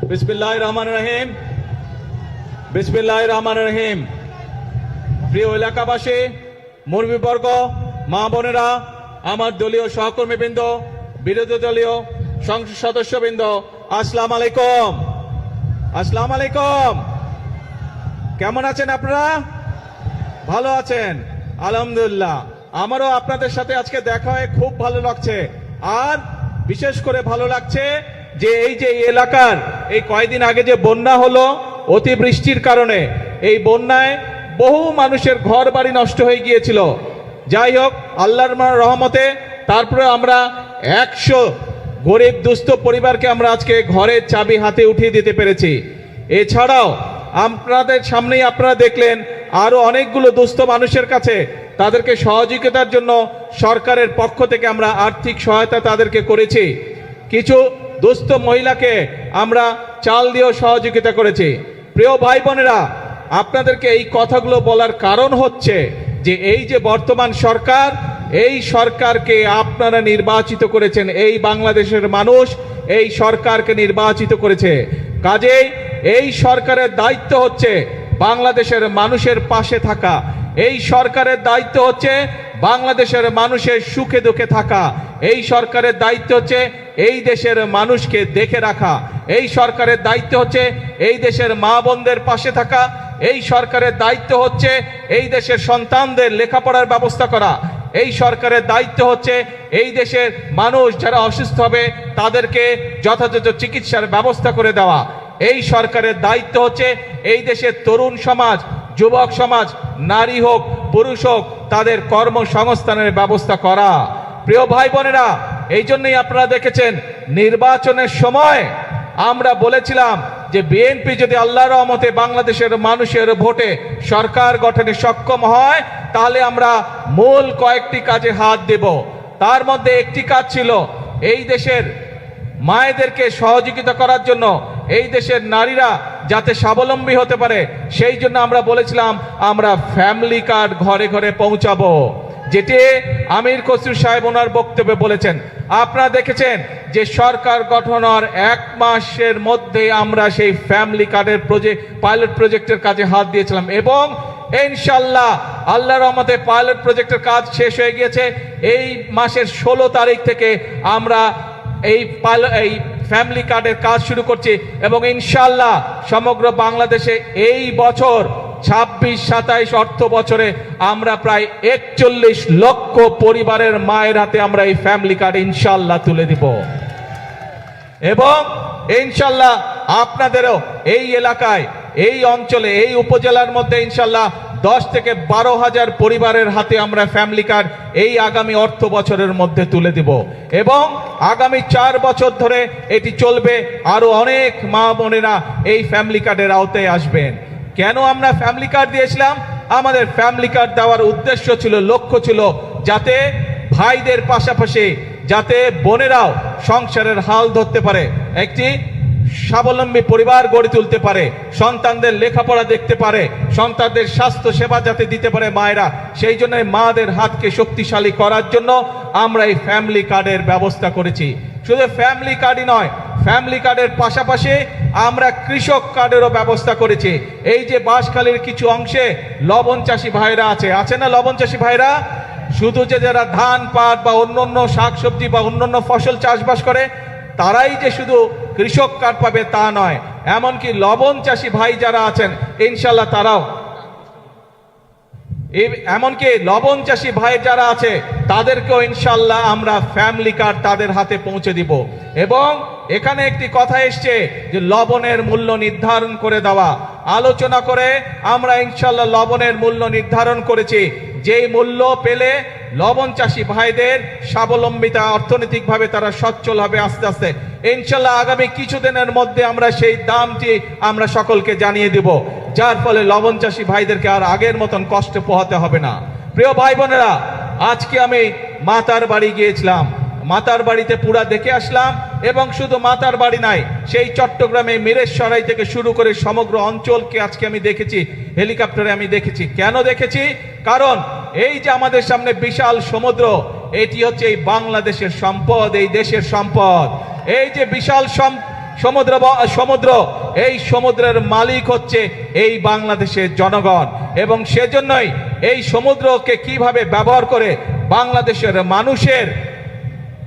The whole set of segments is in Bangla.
বিসমিল্লাহির রহমানির রহিম। বিসমিল্লাহির রহমানির রহিম। প্রিয় এলাকাবাসী, মুরব্বীবর্গ, মা বোনেরা, আমার দলীয় সহকর্মীবৃন্দ, বিরোধী দলীয় সংসদ সদস্যবৃন্দ, আসসালামু আলাইকুম। আসসালামু আলাইকুম। কেমন আছেন আপনারা? ভালো আছেন? আলহামদুলিল্লাহ। আমারও আপনাদের সাথে আজকে দেখা হয়ে খুব ভালো লাগছে। আর বিশেষ করে ভালো লাগছে যে এই এলাকার এই কয়েকদিন আগে যে বন্যা হলো অতিবৃষ্টির কারণে, এই বন্যায় বহু মানুষের ঘর বাড়ি নষ্ট হয়ে গিয়েছিল। যাই হোক, আল্লাহর রহমতে তারপরে আমরা 100 গরিব দুস্থ পরিবারকে আমরা আজকে ঘরের চাবি হাতে উঠিয়ে দিতে পেরেছি। এছাড়াও আপনাদের সামনেই আপনারা দেখলেন আরো অনেকগুলো দুস্থ মানুষের কাছে তাদেরকে সহযোগিতার জন্য সরকারের পক্ষ থেকে আমরা আর্থিক সহায়তা তাদেরকে করেছি। কিছু দুস্থ মহিলাকে আমরা চাল দিয়েও সহযোগিতা করেছি। প্রিয় ভাই বোনেরা, আপনাদেরকে এই কথাগুলো বলার কারণ হচ্ছে যে এই যে বর্তমান সরকার, এই সরকারকে আপনারা নির্বাচিত করেছেন। এই বাংলাদেশের মানুষ এই সরকারকে নির্বাচিত করেছে। কাজেই এই সরকারের দায়িত্ব হচ্ছে বাংলাদেশের মানুষের পাশে থাকা। এই সরকারের দায়িত্ব হচ্ছে বাংলাদেশের মানুষের সুখে দুঃখে থাকা। এই সরকারের দায়িত্ব হচ্ছে এই দেশের মানুষকে দেখে রাখা। এই সরকারের দায়িত্ব হচ্ছে এই দেশের মা বোনদের পাশে থাকা। এই সরকারের দায়িত্ব হচ্ছে এই দেশের সন্তানদের লেখাপড়ার ব্যবস্থা করা। এই সরকারের দায়িত্ব হচ্ছে এই দেশের মানুষ যারা অসুস্থ হবে তাদেরকে যথাযথ চিকিৎসার ব্যবস্থা করে দেওয়া। এই সরকারের দায়িত্ব হচ্ছে এই দেশের তরুণ সমাজ, যুবক সমাজ, নারী হোক পুরুষ হোক, তাদের কর্মসংস্থানের ব্যবস্থা করা। প্রিয় ভাই বোনেরা, এই জন্যই আপনারা দেখেছেন নির্বাচনের সময় আমরা বলেছিলাম যে বিএনপি যদি আল্লাহর রহমতে বাংলাদেশের মানুষের ভোটে সরকার গঠনে সক্ষম হয় তাহলে আমরা মূল কয়েকটি কাজে হাত দেব। তার মধ্যে একটি কাজ ছিল এই দেশের মায়েদেরকে সহযোগিতা করার জন্য, এই দেশের নারীরা যাতে স্বাবলম্বী হতে পারে সেই জন্য আমরা বলেছিলাম আমরা ফ্যামিলি কার্ড ঘরে ঘরে পৌঁছাবো, যেটি আমির খসরু সাহেব ওনার বক্তব্যে বলেছেন। আপনারা দেখেছেন যে সরকার গঠনের 1 মাসের মধ্যে আমরা সেই ফ্যামিলি কার্ডের পাইলট প্রজেক্টের কাজে হাত দিয়েছিলাম এবং ইনশাআল্লাহ আল্লাহর রহমতে পাইলট প্রজেক্টের কাজ শেষ হয়ে গিয়েছে। এই মাসের 16 তারিখ থেকে আমরা এই ফ্যামিলি কার্ডের কাজ শুরু করছি এবং ইনশাআল্লাহ সমগ্র বাংলাদেশে এই বছর 26-27 অর্থ বছরে আমরা প্রায় 41 লক্ষ পরিবারের মায়ের হাতে আমরা এই ফ্যামিলি কার্ড ইনশাআল্লাহ তুলে দিব এবং ইনশাআল্লাহ আপনাদেরও এই এলাকায়, এই অঞ্চলে, এই উপজেলার মধ্যে ইনশাআল্লাহ 10 থেকে 12 হাজার পরিবারের হাতে আমরা ফ্যামিলি কার্ড এই আগামী অর্থ বছরের মধ্যে তুলে দিব এবং আগামী 4 বছর ধরে এটি চলবে। আরো অনেক মা বোনেরা এই ফ্যামিলি কার্ডের আওতায় আসবেন। কেন আমরা ফ্যামিলি কার্ড দিয়েছিলাম? আমাদের ফ্যামিলি কার্ড দেওয়ার উদ্দেশ্য ছিল, লক্ষ্য ছিল যাতে ভাইদের পাশাপাশি যাতে বোনেরাও সংসারের হাল ধরতে পারে, একটি স্বাবলম্বী পরিবার গড়ে তুলতে পারে, সন্তানদের লেখাপড়া দেখতে পারে, সন্তানদের স্বাস্থ্য সেবা যাতে দিতে পারে মায়েরা। সেই জন্য মাদের হাতকে শক্তিশালী করার জন্য আমরা এই ফ্যামিলি কার্ডের ব্যবস্থা করেছি। শুধু ফ্যামিলি কার্ডই নয়, ফ্যামিলি কার্ডের পাশাপাশি আমরা কৃষক কার্ডেরও ব্যবস্থা করেছি। এই যে বাঁশখালীর কিছু অংশে লবণ চাষী ভাইরা আছে না, লবণ চাষী ভাইরা শুধু যে যারা ধান পাট বা অন্যান্য শাকসবজি বা অন্যান্য ফসল চাষবাস করে তারাই যে শুধু কৃষক কার্ড পাবে তা নয়, এমনকি লবণ চাষী ভাই যারা আছেন ইনশাআল্লাহ তারাও, এমনকি লবণ চাষী ভাই যারা আছে তাদেরকেও ইনশাআল্লাহ আমরা ফ্যামিলি কার্ড তাদের হাতে পৌঁছে দিব। এবং এখানে একটি কথা এসছে যে লবণের মূল্য নির্ধারণ করে দেওয়া। আলোচনা করে আমরা ইনশাআল্লাহ লবণের মূল্য নির্ধারণ করেছি, যেই মূল্য পেলে লবণ চাষী ভাইদের স্বাবলম্বিতা, অর্থনৈতিকভাবে তারা সচ্ছল হবে আস্তে আস্তে। ইনশাআল্লাহ আগামী কিছুদিনের মধ্যে আমরা সেই দামটি আমরা সকলকে জানিয়ে দেব, যার ফলে লবণ চাষী ভাইদেরকে আর আগের মতন কষ্ট পোহাতে হবে না। প্রিয় ভাই বোনেরা, আজকে আমি মাতার বাড়ি গিয়েছিলাম, মাতার বাড়িতে পুরা দেখে আসলাম এবং শুধু মাতার বাড়ি নাই, সেই চট্টগ্রামে মিরেশরাই থেকে শুরু করে সমগ্র অঞ্চলকে আজকে আমি দেখেছি, হেলিকপ্টারে আমি দেখেছি। কেন দেখেছি? কারণ এই যে আমাদের সামনে বিশাল সমুদ্র, এটি হচ্ছে এই বাংলাদেশের সম্পদ, এই দেশের সম্পদ। এই যে বিশাল সমুদ্র এই সমুদ্রের মালিক হচ্ছে এই বাংলাদেশের জনগণ, এবং সেজন্যই এই সমুদ্রকে কিভাবে ব্যবহার করে বাংলাদেশের মানুষের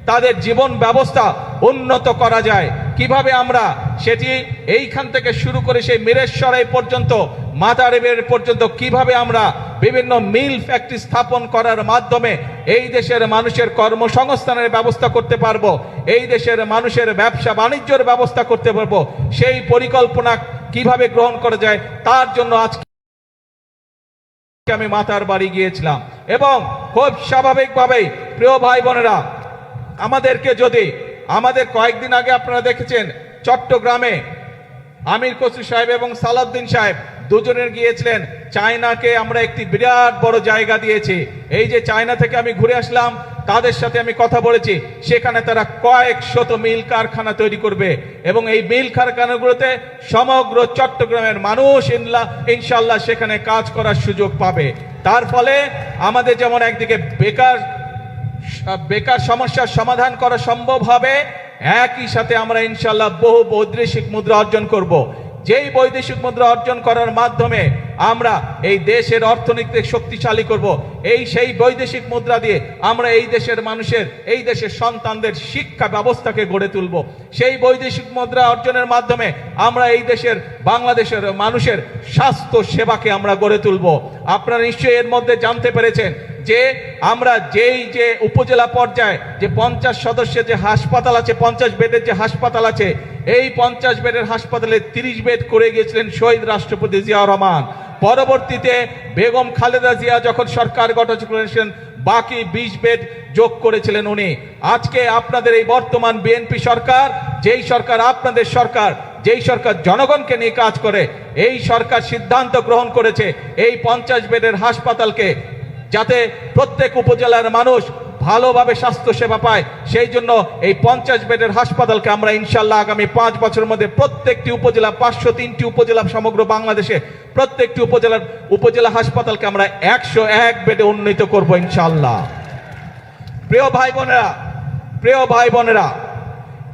তাদের জীবন ব্যবস্থা উন্নত করা যায়, কিভাবে আমরা সেটি এইখান থেকে শুরু করে সেই মিরেশ্বরাই পর্যন্ত মাদারীপুর পর্যন্ত কিভাবে আমরা বিভিন্ন মিল ফ্যাক্টরি স্থাপন করার মাধ্যমে এই দেশের মানুষের কর্মসংস্থানের ব্যবস্থা করতে পারবো, এই দেশের মানুষের ব্যবসা বাণিজ্যের ব্যবস্থা করতে পারবো, সেই পরিকল্পনা কিভাবে গ্রহণ করা যায় তার জন্য আজকে আমি মাতার বাড়ি গিয়েছিলাম। এবং খুব স্বাভাবিকভাবেই প্রিয় ভাই বোনেরা, আমাদের কয়েকদিন আগে আপনারা দেখেছেন চট্টগ্রামে আমির খসরু সাহেব এবং সালাউদ্দিন সাহেব দুজনের গিয়েছিলেন চায়নাকে আমরা একটি বিরাট বড় জায়গা দিয়েছি। এই যে চায়না থেকে আমি ঘুরে আসলাম, তাদের সাথে আমি কথা বলেছি, সেখানে তারা কয়েক শত মিল কারখানা তৈরি করবে এবং এই মিল কারখানাগুলোতে সমগ্র চট্টগ্রামের মানুষ ইনশাল্লাহ সেখানে কাজ করার সুযোগ পাবে। তার ফলে আমাদের যেমন একদিকে বেকার সমস্যার সমাধান করা সম্ভব হবে, একই সাথে আমরা ইনশাল্লাহ বহু বৈদেশিক মুদ্রা অর্জন করব। যেই বৈদেশিক মুদ্রা অর্জন করার মাধ্যমে আমরা এই দেশের অর্থনীতি শক্তিশালী করব, সেই বৈদেশিক মুদ্রা দিয়ে আমরা এই দেশের মানুষের, এই দেশের সন্তানদের শিক্ষা ব্যবস্থাকে গড়ে তুলব। সেই বৈদেশিক মুদ্রা অর্জনের মাধ্যমে আমরা এই দেশের বাংলাদেশের মানুষের স্বাস্থ্য সেবাকে আমরা গড়ে তুলব। আপনারা নিশ্চয়ই এর মধ্যে জানতে পেরেছেন যে আমরা যে উপজেলা পর্যায়ে যে 50 সদস্যের যে হাসপাতাল আছে, 50 বেডের যে হাসপাতাল আছে, এই 50 বেডের হাসপাতালে 30 বেড করে গিয়েছিলেন শহীদ রাষ্ট্রপতি জিয়াউর রহমান। পরবর্তীতে বেগম খালেদা জিয়া যখন সরকার গঠন করেছেন, বাকি 20 বেড যোগ করেছিলেন উনি। আজকে আপনাদের এই বর্তমান বিএনপি সরকার, যেই সরকার আপনাদের সরকার, যেই সরকার জনগণকে নিয়ে কাজ করে, এই সরকার সিদ্ধান্ত গ্রহণ করেছে এই 50 বেডের হাসপাতালকে যাতে প্রত্যেক উপজেলার মানুষ ভালোভাবে স্বাস্থ্য সেবা পায়, সেই জন্য এই 50 বেডের হাসপাতালকে আমরা ইনশাল্লাহ আগামী 5 বছরের মধ্যে প্রত্যেকটি উপজেলা, 503টি উপজেলা সমগ্র বাংলাদেশে প্রত্যেকটি উপজেলা হাসপাতালকে আমরা 101 বেডে উন্নীত করব ইনশাল্লাহ। প্রিয় ভাই বোনেরা,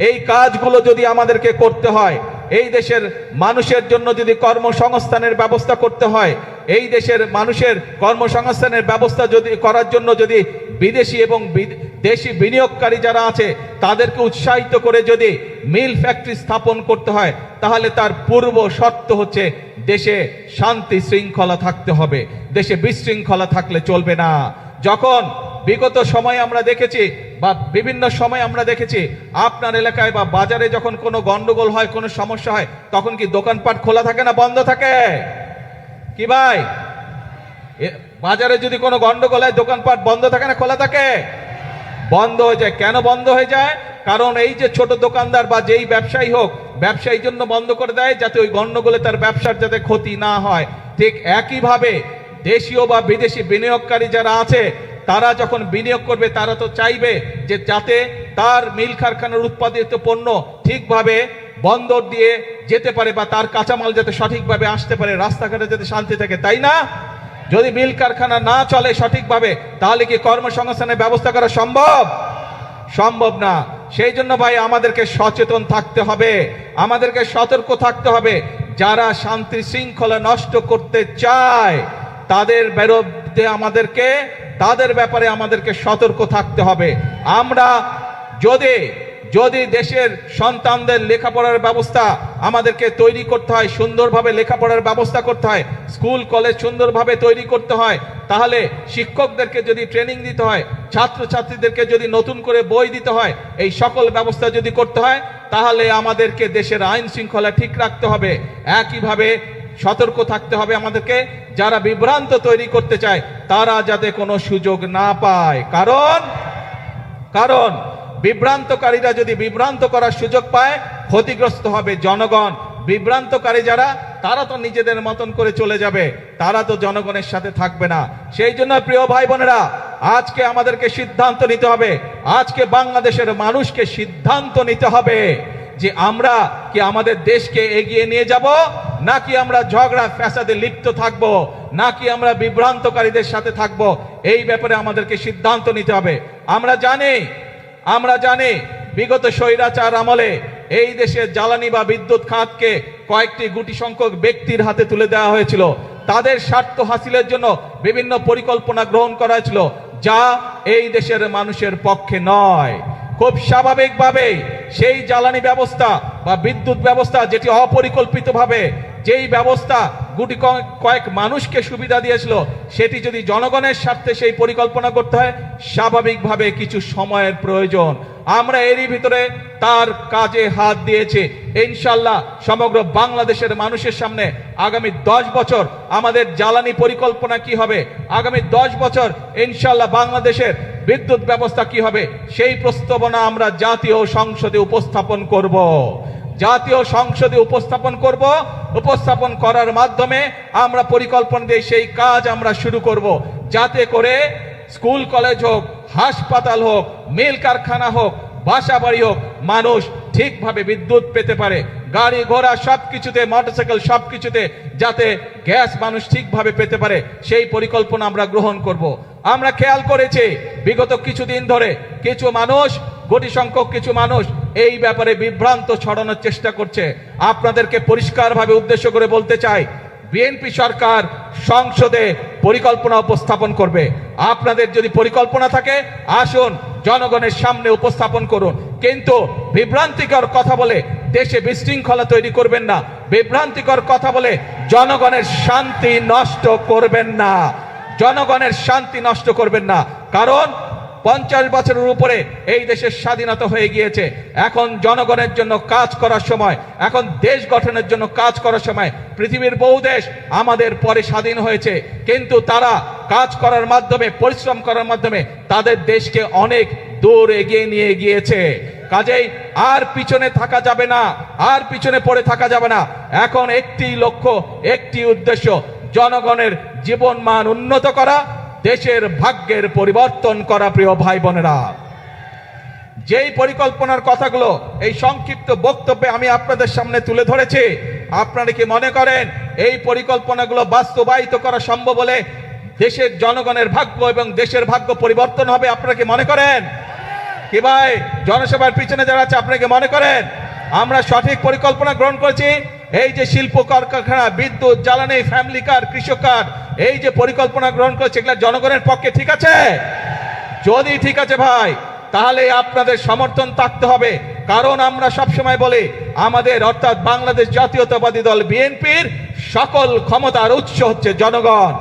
এই কাজগুলো যদি আমাদেরকে করতে হয়, এই দেশের মানুষের জন্য যদি কর্মসংস্থানের ব্যবস্থা করতে হয়, এই দেশের মানুষের কর্মসংস্থানের ব্যবস্থা যদি করার জন্য যদি বিদেশি এবং দেশি বিনিয়োগকারী যারা আছে তাদেরকে উৎসাহিত করে যদি মিল ফ্যাক্টরি স্থাপন করতে হয়, তাহলে তার পূর্ব শর্ত হচ্ছে দেশে শান্তি শৃঙ্খলা থাকতে হবে। দেশে বিশৃঙ্খলা থাকলে চলবে না। যখন বিগত সময় আমরা দেখেছি বা বিভিন্ন সময় আমরা দেখেছি আপনার এলাকায় বা বাজারে যখন কোনো গন্ডগোল হয়, কোনো সমস্যা হয়, তখন কি দোকানপাট খোলা থাকে না বন্ধ থাকে? কি ভাই, বাজারে যদি কোনো গন্ডগোল হয় দোকানপাট বন্ধ থাকে না খোলা থাকে? বন্ধ হয়ে যায়। কেন বন্ধ হয়ে যায়? কারণ এই যে ছোট দোকানদার বা যেই ব্যবসায়ী হোক, ব্যবসায়ী জন্য বন্ধ করে দেয় যাতে ওই গন্ডগোলে তার ব্যবসার যাতে ক্ষতি না হয়। ঠিক একইভাবে দেশীয় বা বিদেশি বিনিয়োগকারী যারা আছে, তারা যখন বিনিয়োগ করবে তারা তো চাইবে যে যাতে তার মিল কারখানার উৎপাদিত পণ্য ঠিকভাবে বন্দর দিয়ে যেতে পারে বা তার কাঁচামাল যাতে সঠিকভাবে আসতে পারে, রাস্তাঘাটে যাতে শান্তি থাকে, তাই না? যদি মিল কারখানা না চলে সঠিকভাবে, তাহলে কি কর্মসংস্থানের ব্যবস্থা করা সম্ভব না। সেই জন্য ভাই আমাদেরকে সচেতন থাকতে হবে, আমাদেরকে সতর্ক থাকতে হবে। যারা শান্তি শৃঙ্খলা নষ্ট করতে চায় তাদের বিরুদ্ধে তাদের ব্যাপারে আমাদেরকে সতর্ক থাকতে হবে। আমরা যদি দেশের সন্তানদের লেখাপড়ার ব্যবস্থা আমাদেরকে তৈরি করতে হয়, সুন্দরভাবে লেখাপড়ার ব্যবস্থা করতে হয়, স্কুল কলেজ সুন্দরভাবে তৈরি করতে হয়, তাহলে শিক্ষকদেরকে যদি ট্রেনিং দিতে হয়, ছাত্রছাত্রীদেরকে যদি নতুন করে বই দিতে হয়, এই সকল ব্যবস্থা যদি করতে হয়, তাহলে আমাদেরকে দেশের আইন শৃঙ্খলা ঠিক রাখতে হবে। একইভাবে সতর্ক থাকতে হবে আমাদেরকে, যারা বিভ্রান্ত তৈরি করতে চায় তারা যাতে কোনো সুযোগ না পায়। কারণ বিভ্রান্তকারীরা যদি বিভ্রান্ত করার সুযোগ পায়, ক্ষতিগ্রস্ত হবে জনগণ। বিভ্রান্তকারী যারা, তারা তো নিজেদের মতন করে চলে যাবে, তারা তো জনগণের সাথে থাকবে না। সেই জন্য প্রিয় ভাই বোনেরা, আজকে আমাদেরকে সিদ্ধান্ত নিতে হবে, আজকে বাংলাদেশের মানুষকে সিদ্ধান্ত নিতে হবে যে আমরা কি আমাদের দেশকে এগিয়ে নিয়ে যাব, নাকি আমরা ঝগড়া ফ্যাসাদে লিপ্ত থাকব, নাকি আমরা বিভ্রান্তকারীদের সাথে থাকব। এই ব্যাপারে আমাদেরকে সিদ্ধান্ত নিতে হবে। আমরা জানি বিগত স্বৈরাচার আমলে এই দেশের জ্বালানি বা বিদ্যুৎ খাতকে কয়েকটি গুটি সংখ্যক ব্যক্তির হাতে তুলে দেওয়া হয়েছিল। তাদের স্বার্থ হাসিলের জন্য বিভিন্ন পরিকল্পনা গ্রহণ করা হয়েছিল, যা এই দেশের মানুষের পক্ষে নয়। খুব স্বাভাবিকভাবেই সেই জ্বালানি ব্যবস্থা বা বিদ্যুৎ ব্যবস্থা, যেটি অপরিকল্পিতভাবে যেই ব্যবস্থা গুটি কয়েক মানুষকে সুবিধা দিয়েছিল, সেটি যদি জনগণের স্বার্থে সেই পরিকল্পনা করতে হয়, স্বাভাবিকভাবে কিছু সময়ের প্রয়োজন। আমরা এরই ভিতরে তার কাজে হাত দিয়েছি। ইনশাল্লাহ সমগ্র বাংলাদেশের মানুষের সামনে আগামী 10 বছর আমাদের জ্বালানি পরিকল্পনা কি হবে, আগামী 10 বছর ইনশাল্লাহ বাংলাদেশের বিদ্যুৎ ব্যবস্থা কি হবে, সেই প্রস্তাবনা আমরা জাতীয় সংসদে উপস্থাপন করব। জাতীয় সংসদে উপস্থাপন করার মাধ্যমে আমরা পরিকল্পনা দিয়ে সেই কাজ আমরা শুরু করব, যাতে করে স্কুল কলেজ হোক, হাসপাতাল হোক, মিল কারখানা হোক, বাসা বাড়ি হোক, মানুষ ঠিকভাবে বিদ্যুৎ পেতে পারে। গাড়ি ঘোড়া সবকিছুতে, মোটরসাইকেল সবকিছুতে যাতে গ্যাস মানুষ ঠিকভাবে পেতে পারে, সেই পরিকল্পনা আমরা গ্রহণ করব। আমরা খেয়াল করেছি বিগত কিছুদিন ধরে কিছু মানুষ, গুটি সংখ্যক কিছু মানুষ এই ব্যাপারে বিভ্রান্ত ছড়ানোর চেষ্টা করছে। আপনাদেরকে পরিষ্কারভাবে উদ্দেশ্য করে বলতে চাই, বিএনপি সরকার সংসদে পরিকল্পনা উপস্থাপন করবে। আপনাদের যদি পরিকল্পনা থাকে, আসুন জনগণের সামনে উপস্থাপন করুন, কিন্তু বিভ্রান্তিকর কথা বলে দেশে বিশৃঙ্খলা তৈরি করবেন না, বিভ্রান্তিকর কথা বলে জনগণের শান্তি নষ্ট করবেন না, জনগণের শান্তি নষ্ট করবেন না। কারণ 50 বছরের উপরে এই দেশের স্বাধীনতা হয়ে গিয়েছে। এখন জনগণের জন্য কাজ করার সময়, এখন দেশ গঠনের জন্য কাজ করার সময়। পৃথিবীর বহু দেশ আমাদের পরে স্বাধীন হয়েছে, কিন্তু তারা কাজ করার মাধ্যমে, পরিশ্রম করার মাধ্যমে তাদের দেশকে অনেক দূর এগিয়ে নিয়ে গিয়েছে। কাজেই আর পিছনে থাকা যাবে না, আর পিছনে পড়ে থাকা যাবে না। এখন একটি লক্ষ্য, একটি উদ্দেশ্য, জনগণের জীবন মান উন্নত করা, দেশের ভাগ্যের পরিবর্তন করা। প্রিয় ভাই বোনেরা, যেই পরিকল্পনার কথাগুলো এই সংক্ষিপ্ত বক্তব্যে আমি আপনাদের সামনে তুলে ধরেছি, আপনারা কি মনে করেন এই পরিকল্পনাগুলো বাস্তবায়িত করা সম্ভব হলে দেশের জনগণের ভাগ্য এবং দেশের ভাগ্য পরিবর্তন হবে? আপনারা কি মনে করেন? কি ভাই, জনসভার পিছনে যারা আছে, আপনারা কি মনে করেন আমরা সঠিক পরিকল্পনা গ্রহণ করেছি? এই যে শিল্প কারখানা, বিদ্যুৎ, জ্বালানি, ফ্যামিলি কার, কৃষক কার, এই যে পরিকল্পনা গ্রহণ করেছে, এগুলা জনগণের পক্ষে ঠিক আছে? যদি ঠিক আছে ভাই, তাহলে আপনাদের সমর্থন থাকতে হবে। কারণ আমরা সবসময় বলি, আমাদের অর্থাৎ বাংলাদেশ জাতীয়তাবাদী দল বিএনপির সকল ক্ষমতার উৎস হচ্ছে জনগণ।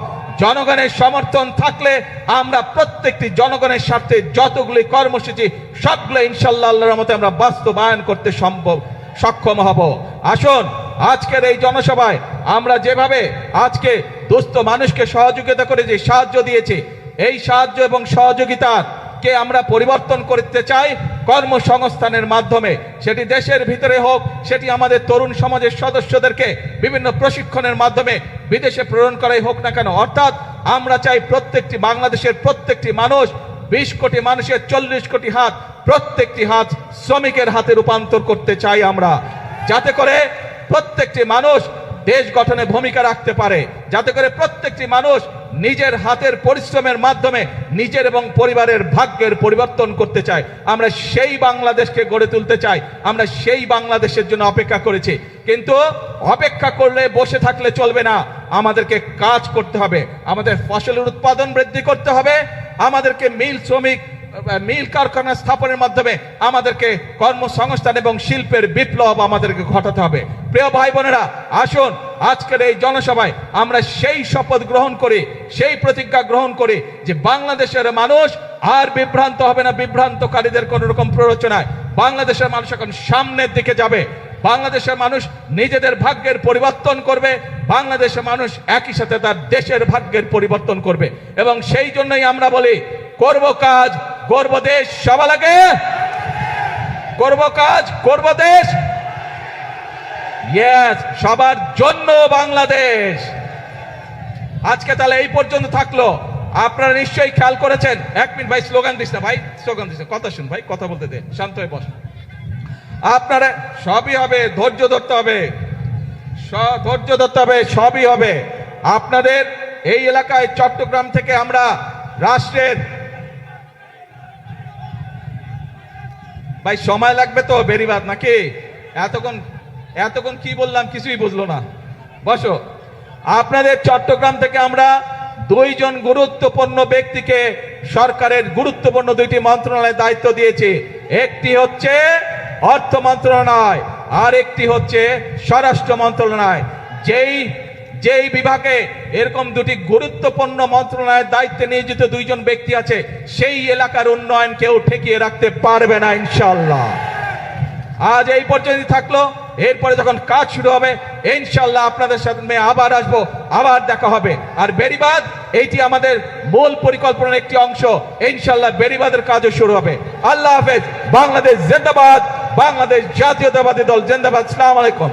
জনগণের সমর্থন থাকলে আমরা প্রত্যেকটি জনগণের স্বার্থে যতগুলি কর্মসূচি, সবগুলো ইনশাল্লাহ আল্লাহর রহমতে আমরা বাস্তবায়ন করতে সক্ষম হব। আসুন আজকের এই জনসভায় আমরা যেভাবে আজকে দুস্থ মানুষকে সহযোগিতা করে যে সাহায্য দিয়েছি, এই সাহায্য এবং সহযোগিতাকে আমরা পরিবর্তন করতে চাই কর্মসংস্থানের মাধ্যমে। সেটি দেশের ভিতরে হোক, সেটি আমাদের তরুণ সমাজের সদস্যদেরকে বিভিন্ন প্রশিক্ষণের মাধ্যমে বিদেশে প্রেরণ করাই হোক না কেন। অর্থাৎ আমরা চাই প্রত্যেকটি বাংলাদেশের প্রত্যেকটি মানুষ, 20 কোটি মানুষের 40 কোটি হাত, প্রত্যেকটি হাত শ্রমিকের হাতে রূপান্তর করতে চাই আমরা, যাতে করে প্রত্যেকটি মানুষ দেশ গঠনে ভূমিকা রাখতে পারে, যাতে করে প্রত্যেকটি মানুষ নিজের হাতের পরিশ্রমের মাধ্যমে নিজের এবং পরিবারের ভাগ্যের পরিবর্তন করতে চায়। আমরা সেই বাংলাদেশকে গড়ে তুলতে চাই। আমরা সেই বাংলাদেশের জন্য অপেক্ষা করেছি, কিন্তু অপেক্ষা করলে, বসে থাকলে চলবে না। আমাদেরকে কাজ করতে হবে, আমাদের ফসলের উৎপাদন বৃদ্ধি করতে হবে, আমাদেরকে মিল কারখানা স্থাপনের মাধ্যমে আমাদেরকে কর্মসংস্থান এবং শিল্পের বিপ্লব আমাদেরকে ঘটাতে হবে। প্রিয় ভাই বোনেরা, আসুন আজকের এই জনসভায় আমরা সেই শপথ গ্রহণ করি, সেই প্রতিজ্ঞা গ্রহণ করি যে বাংলাদেশের মানুষ আর বিভ্রান্ত হবে না, বিভ্রান্তকারীদের কোন রকম প্ররোচনায়। বাংলাদেশের মানুষ এখন সামনের দিকে যাবে, বাংলাদেশের মানুষ নিজেদের ভাগ্যের পরিবর্তন করবে, বাংলাদেশের মানুষ একই সাথে তার দেশের ভাগ্যের পরিবর্তন করবে। এবং সেই জন্যই আমরা বলি, করব কাজ, করব দেশ, সবার আগে করব কাজ, করব দেশ, ইয়েস, সবার জন্য বাংলাদেশ। আজকে তাহলে এই পর্যন্ত থাকলো। আপনারা নিশ্চয়ই খেয়াল করেছেন, 1 মিনিট ভাই, স্লোগান দিস না ভাই, স্লোগান দিস না, কথা শুন ভাই, কথা বলতে দে, শান্ত হয়ে বস। আপনারা সবই হবে, ধৈর্য ধরতে হবে, ধৈর্য ধরতে হবে, সবই হবে। আপনাদের এই এলাকায় চট্টগ্রাম থেকে আমরা রাষ্ট্রের, ভাই সময় লাগবে তো বেরিবাদ নাকি, এতক্ষণ কি বললাম কিছুই বুঝলো না। বসো। আপনাদের চট্টগ্রাম থেকে আমরা দুইজন গুরুত্বপূর্ণ ব্যক্তিকে সরকারের গুরুত্বপূর্ণ দুইটি মন্ত্রণালয়ের দায়িত্ব দিয়েছি। একটি হচ্ছে অর্থ মন্ত্রণালয়, আর একটি হচ্ছে স্বরাষ্ট্র মন্ত্রণালয়। যেই বিভাগে এরকম দুটি গুরুত্বপূর্ণ মন্ত্রণালয়ের দায়িত্বে নিয়োজিত দুইজন ব্যক্তি আছে, সেই এলাকার উন্নয়ন কেউ ঠেকিয়ে রাখতে পারবে না ইনশাআল্লাহ। আজ এই পর্যন্ত থাকলো, এরপরে যখন কাজ শুরু হবে ইনশাআল্লাহ আপনাদের সাথে আবার আসবো, আবার দেখা হবে। আর বেড়িবাঁধ এইটি আমাদের মূল পরিকল্পনার একটি অংশ, ইনশাআল্লাহ বেড়িবাঁধের কাজও শুরু হবে। আল্লাহ হাফেজ। বাংলাদেশ জিন্দাবাদ, বাংলাদেশ জাতীয়তাবাদী দল জিন্দাবাদ। আসসালামু আলাইকুম।